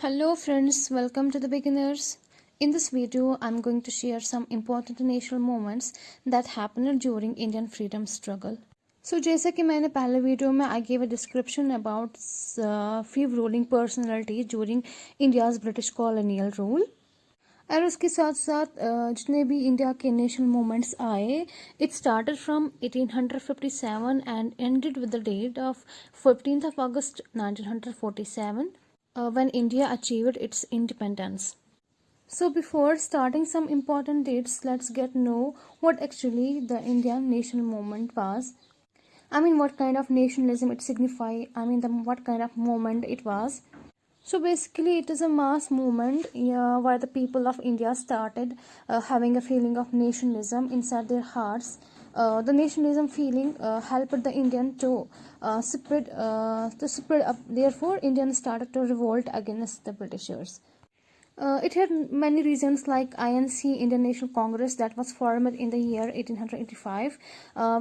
Hello friends, welcome to the beginners. In this video, I'm going to share some important national moments that happened during Indian freedom struggle. So जैसे कि मैंने पहले video में I gave a description about few ruling personalities during India's British colonial rule. और उसके साथ साथ जितने भी इंडिया के नेशनल मूवमेंट्स आए it started from 1857 and ended with the date of 15th of August 1947 when India achieved its independence. So before starting some important dates, let's get know what actually the Indian national movement was. I mean, what kind of nationalism it signified. I mean, what kind of movement it was. So basically, it is a mass movement where the people of India started having a feeling of nationalism inside their hearts. The nationalism feeling helped the Indian to spread up. Therefore, Indians started to revolt against the Britishers. It had many reasons like INC, Indian National Congress, that was formed in the year 1885,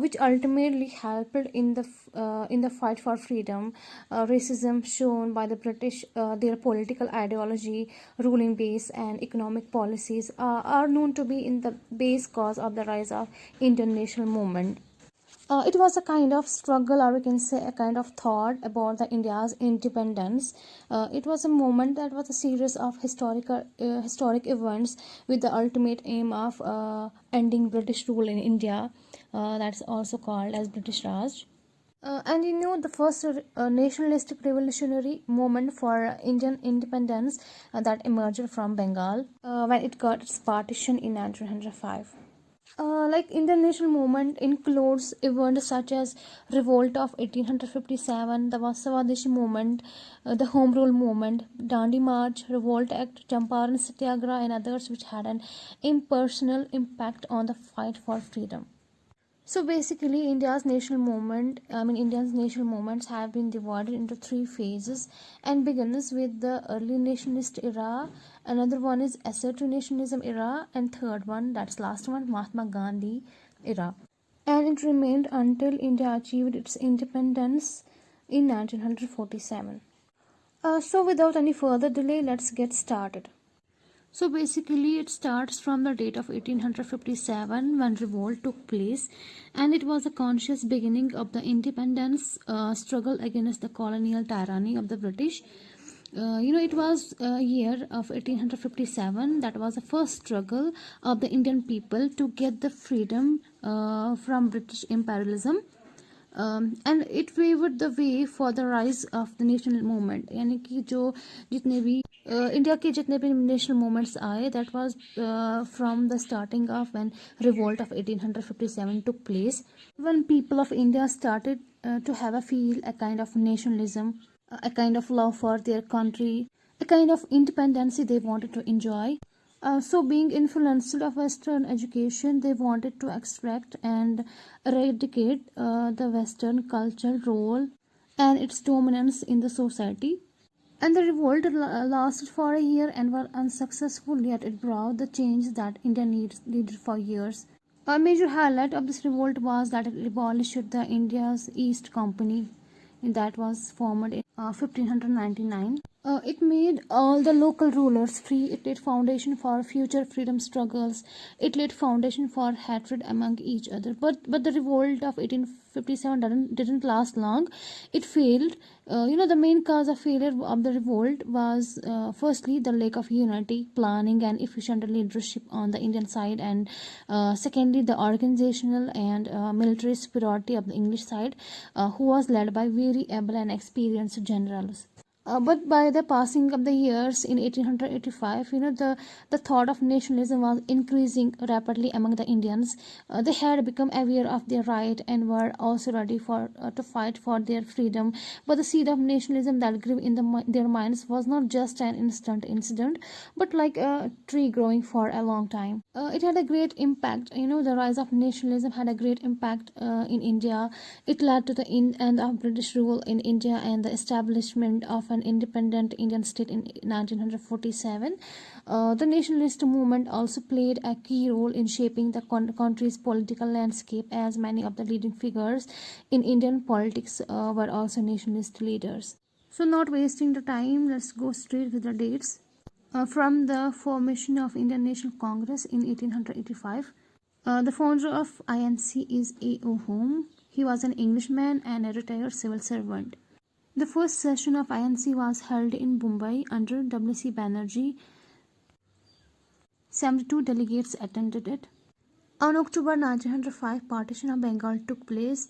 which ultimately helped in the fight for freedom. Racism shown by the British, their political ideology, ruling base, and economic policies are known to be in the base cause of the rise of Indian national movement. It was a kind of struggle, or we can say a kind of thought about the India's independence. It was a moment that was a series of historic events with the ultimate aim of ending British rule in India. That's also called as British Raj. And the first nationalistic revolutionary movement for Indian independence that emerged from Bengal when it got its partition in 1905. Like Indian national movement includes events such as Revolt of 1857, the Vasavandeshi movement, the Home Rule movement, Dandi March, Revolt Act, Champaran Satyagraha, and others which had an impersonal impact on the fight for freedom. So basically, India's national movements have been divided into three phases and begins with the early nationalist era. Another one is assertive nationalism era, and third one, that's last one, Mahatma Gandhi era. And it remained until India achieved its independence in 1947. So without any further delay, let's get started. So basically, it starts from the date of 1857 when revolt took place, and it was a conscious beginning of the independence struggle against the colonial tyranny of the British. It was a year of 1857 that was the first struggle of the Indian people to get the freedom from British imperialism. And it paved the way for the rise of the national movement. यानी कि जो जितने भी India के जितने भी national movements आए that was from the starting of when revolt of 1857 took place, when people of India started to have a kind of nationalism, a kind of love for their country, a kind of independence they wanted to enjoy. So being influenced of Western education, they wanted to extract and eradicate the Western cultural role and its dominance in the society. And the revolt lasted for a year and were unsuccessful, yet it brought the change that India needed for years. A major highlight of this revolt was that it abolished the India's East Company that was formed in 1599. It made all the local rulers free. It laid foundation for future freedom struggles. It laid foundation for hatred among each other. But the revolt of 1857 didn't last long. It failed. The main cause of failure of the revolt was firstly the lack of unity, planning, and efficient leadership on the Indian side, and secondly the organizational and military superiority of the English side, who was led by very able and experienced generals. But by the passing of the years in 1885, the thought of nationalism was increasing rapidly among the Indians. They had become aware of their right and were also ready for to fight for their freedom. But the seed of nationalism that grew in their minds was not just an instant incident, but like a tree growing for a long time. It had a great impact. The rise of nationalism had a great impact in India. It led to the end of British rule in India and the establishment of an independent Indian state in 1947. The nationalist movement also played a key role in shaping the country's political landscape, as many of the leading figures in Indian politics were also nationalist leaders. So not wasting the time, let's go straight with the dates. From the formation of Indian National Congress in 1885, the founder of INC is A.O. Home. He was an Englishman and a retired civil servant. The first session of INC was held in Mumbai under W.C. Banerjee. 72 delegates attended it. On October 1905, partition of Bengal took place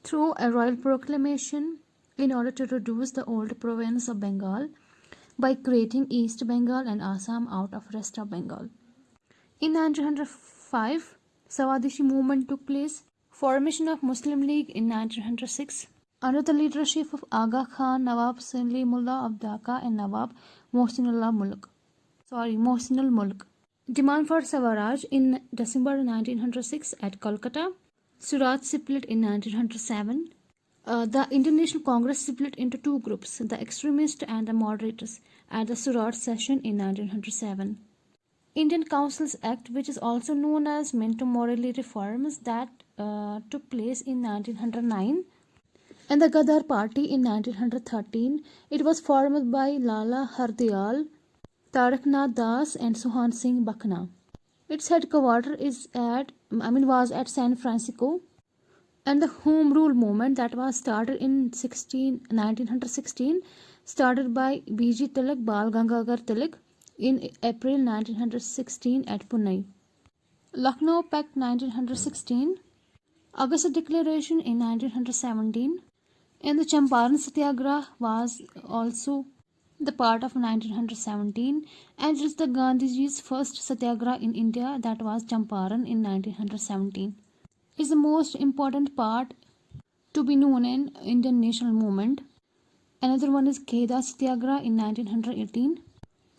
through a royal proclamation in order to reduce the old province of Bengal by creating East Bengal and Assam out of rest of Bengal. In 1905, Swadeshi movement took place. Formation of Muslim League in 1906 under the leadership of Aga Khan, Nawab Salimullah of Dhaka and Nawab Mohsinul Mulk. Demand for Swaraj in December 1906 at Kolkata. Surat split in 1907. The Indian National Congress split into two groups, the extremists and the moderates, at the Surat session in 1907. Indian Councils Act, which is also known as Minto Morley reforms, that took place in 1909. And the Gadar Party in 1913. It was formed by Lala Hardayal, Taraknath Das and Suhan Singh Bakhna. Its headquarters was at San Francisco. And the Home Rule movement that was started in 1916 started by B.G. Tilak, Bal Gangadhar Tilak in April 1916 at Pune. Lucknow Pact 1916, August Declaration in 1917, and the Champaran Satyagraha was also the part of 1917, and it is the Gandhiji's first Satyagraha in India, that was Champaran in 1917. It's the most important part to be known in Indian national movement. Another one is Kheda Satyagraha in 1918.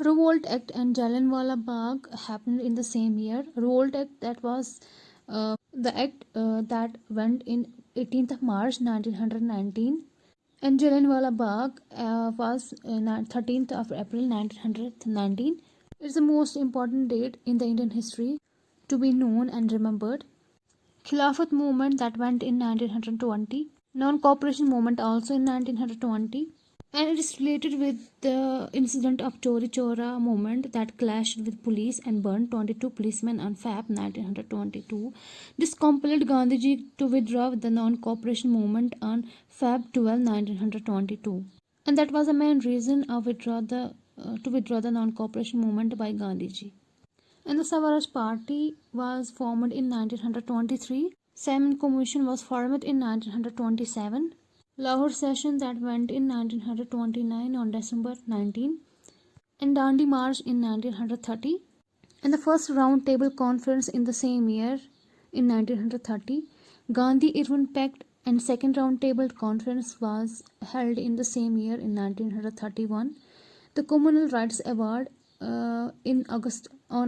Revolt Act and Jallianwala Bagh happened in the same year. Revolt Act, that was the act that went in 18th of March 1919, and Jallianwala Bagh was 13th of April 1919. It's the most important date in the Indian history to be known and remembered. Khilafat movement that went in 1920. Non-cooperation movement also in 1920. And it is related with the incident of Chori Chora movement that clashed with police and burned 22 policemen on Feb 1922. This compelled Gandhiji to withdraw the non-cooperation movement on Feb 12, 1922. And that was the main reason of to withdraw the non-cooperation movement by Gandhiji. And the Swaraj Party was formed in 1923. Simon Commission was formed in 1927. Lahore session that went in 1929 on December 19. And Dandi March in 1930. And the first round table conference in the same year in 1930. Gandhi-Irwin Pact and second round table conference was held in the same year in 1931. The Communal Rights Award on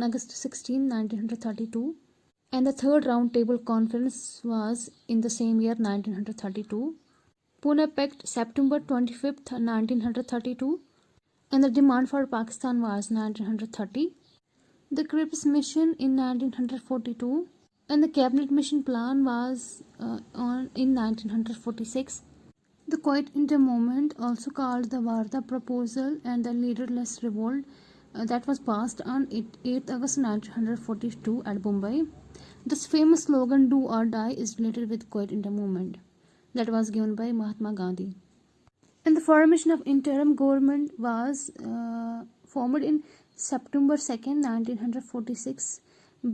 August 16, 1932, and the third round table conference was in the same year 1932. Pune Pact September 25th, 1932, and the demand for Pakistan was 1930. The Cripps Mission in 1942, and the Cabinet Mission Plan was in 1946. The Quiet India Movement, also called the Varda Proposal and the Leaderless Revolt, that was passed on 8th August 1942 at Mumbai. This famous slogan "Do or Die" is related with Quiet India Movement that was given by Mahatma Gandhi. And the formation of interim government was formed in September 2nd, 1946,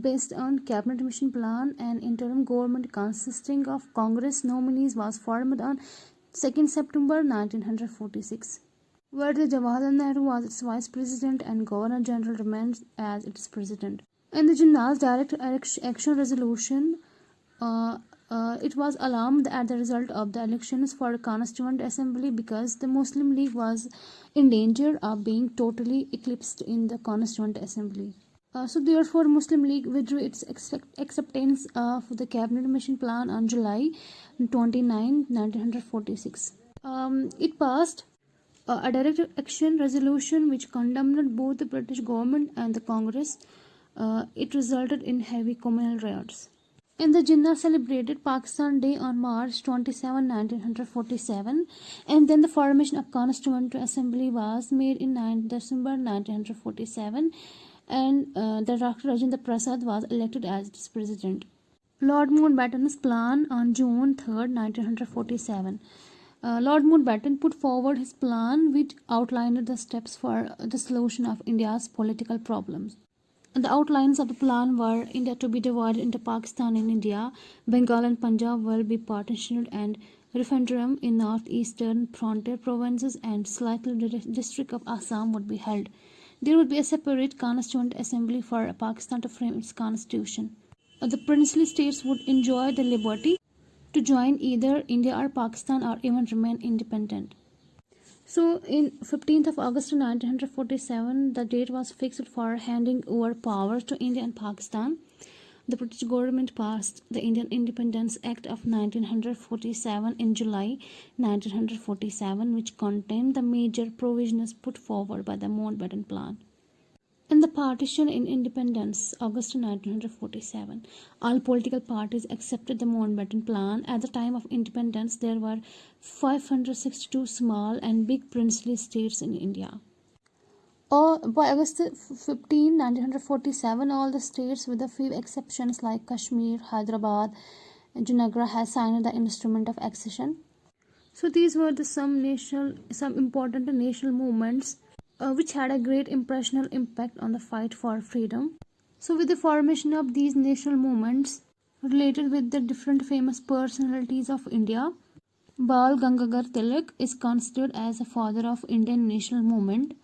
based on Cabinet Mission Plan. An interim government consisting of Congress nominees was formed on 2nd September 1946. Where the Jawaharlal Nehru was its vice president and Governor General remains as its president. And the Jinnah's direct action resolution, it was alarmed at the result of the elections for Constituent Assembly because the Muslim League was in danger of being totally eclipsed in the Constituent Assembly. So therefore, Muslim League withdrew its acceptance of the Cabinet Mission Plan on July 29, 1946. It passed a direct action resolution which condemned both the British government and the Congress. It resulted in heavy communal riots. And the Jinnah celebrated Pakistan Day on March 27, 1947, and then the formation of Constituent Assembly was made in December 1947, and the Dr. Rajendra Prasad was elected as its president. Lord Mountbatten's plan on June 3, 1947. Lord Mountbatten put forward his plan, which outlined the steps for the solution of India's political problems. And the outlines of the plan were India to be divided into Pakistan and India, Bengal and Punjab will be partitioned, and referendum in northeastern frontier provinces and slightly district of Assam would be held. There would be a separate constituent assembly for Pakistan to frame its constitution. The princely states would enjoy the liberty to join either India or Pakistan or even remain independent. So, in 15th of August 1947, the date was fixed for handing over powers to India and Pakistan. The British government passed the Indian Independence Act of 1947 in July 1947, which contained the major provisions put forward by the Mountbatten Plan. In the partition in independence, August 1947, all political parties accepted the Mountbatten Plan. At the time of independence, there were 562 small and big princely states in India. By August 15, 1947, all the states, with a few exceptions like Kashmir, Hyderabad, and Junagadh, had signed the instrument of accession. So these were some important national movements which had a great impressional impact on the fight for freedom. So with the formation of these national movements related with the different famous personalities of India, Bal Gangadhar Tilak is considered as the father of Indian national movement.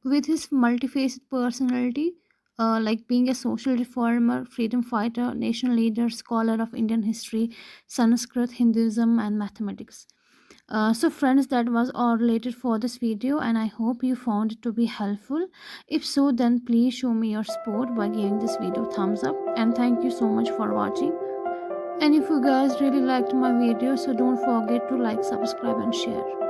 With his multifaceted personality, like being a social reformer, freedom fighter, nation leader, scholar of Indian history, Sanskrit, Hinduism, and mathematics. So friends, that was all related for this video, and I hope you found it to be helpful. If so, then please show me your support by giving this video thumbs up, and thank you so much for watching. And if you guys really liked my video, so don't forget to like, subscribe, and share.